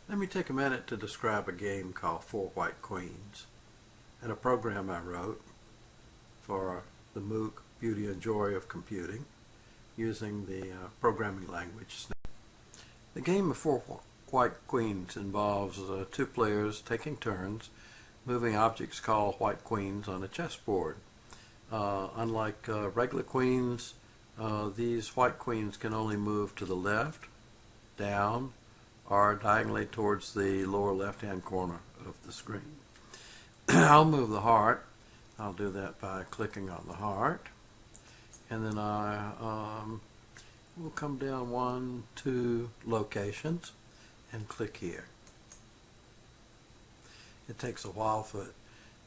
Let me take a minute to describe a game called Wyt Queens and a program I wrote for the MOOC Beauty and Joy of Computing using the programming language Snap. The game of Wyt Queens involves two players taking turns moving objects called Wyt Queens on a chessboard. Unlike regular queens, these Wyt Queens can only move to the left, down, or diagonally towards the lower left-hand corner of the screen. I'll move the heart. I'll do that by clicking on the heart, and then I will come down 2 locations and click here. It takes a while for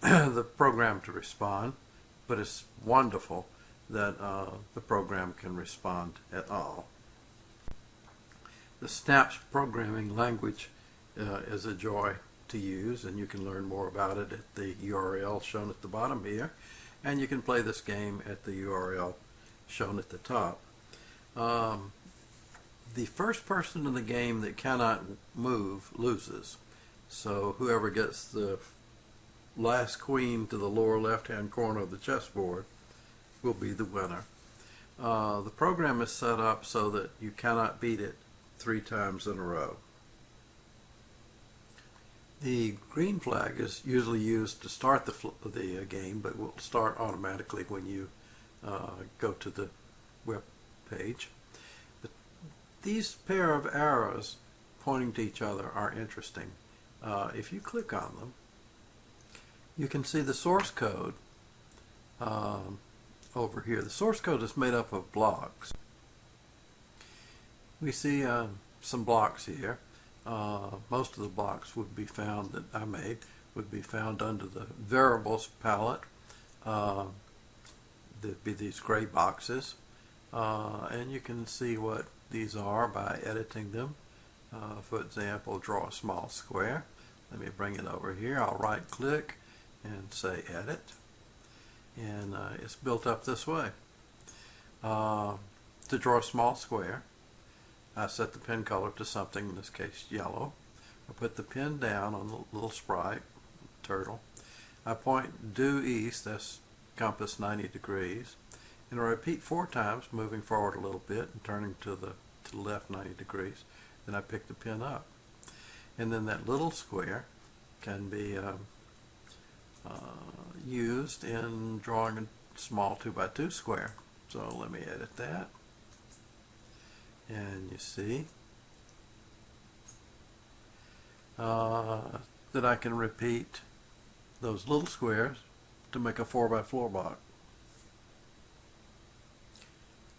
the program to respond, but it's wonderful that the program can respond at all. The Snap's programming language is a joy to use, and you can learn more about it at the URL shown at the bottom here, and you can play this game at the URL shown at the top. The first person in the game that cannot move loses, so whoever gets the last queen to the lower left hand corner of the chessboard will be the winner. The program is set up so that you cannot beat it 3 times in a row. The green flag is usually used to start the game, but will start automatically when you go to the web page. But these pair of arrows pointing to each other are interesting. If you click on them, you can see the source code over here. The source code is made up of blocks. We see some blocks here. Most of the blocks would be found that I made would be found under the variables palette. There'd be these gray boxes, and you can see what these are by editing them. For example, draw a small square. Let me bring it over here. I'll right click and say edit, and it's built up this way. To draw a small square, I set the pen color to something, in this case yellow. I put the pen down on the little sprite, turtle. I point due east, that's compass 90 degrees, and I repeat 4 times, moving forward a little bit and turning to the left 90 degrees. Then I pick the pen up. And then that little square can be used in drawing a small 2x2 square. So let me edit that. And you see that I can repeat those little squares to make a 4x4 block.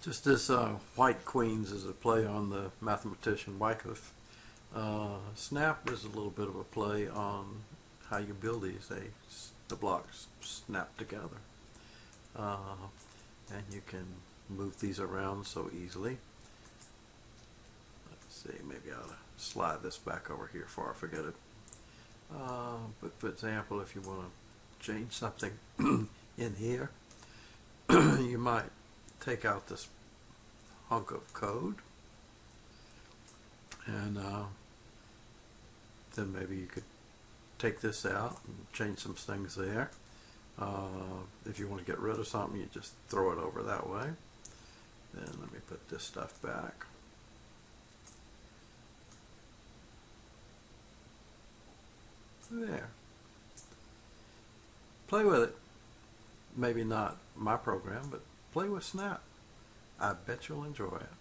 Just as Wyt Queens is a play on the mathematician Wycliffe, Snap is a little bit of a play on how you build these. The blocks snap together, and you can move these around so easily. Let's see, maybe I ought to slide this back over here before I forget it. But for example, if you want to change something in here, you might take out this hunk of code, and then maybe you could take this out and change some things there. If you want to get rid of something, you just throw it over that way. Then let me put this stuff back. There. Play with it. Maybe not my program, but play with Snap. I bet you'll enjoy it.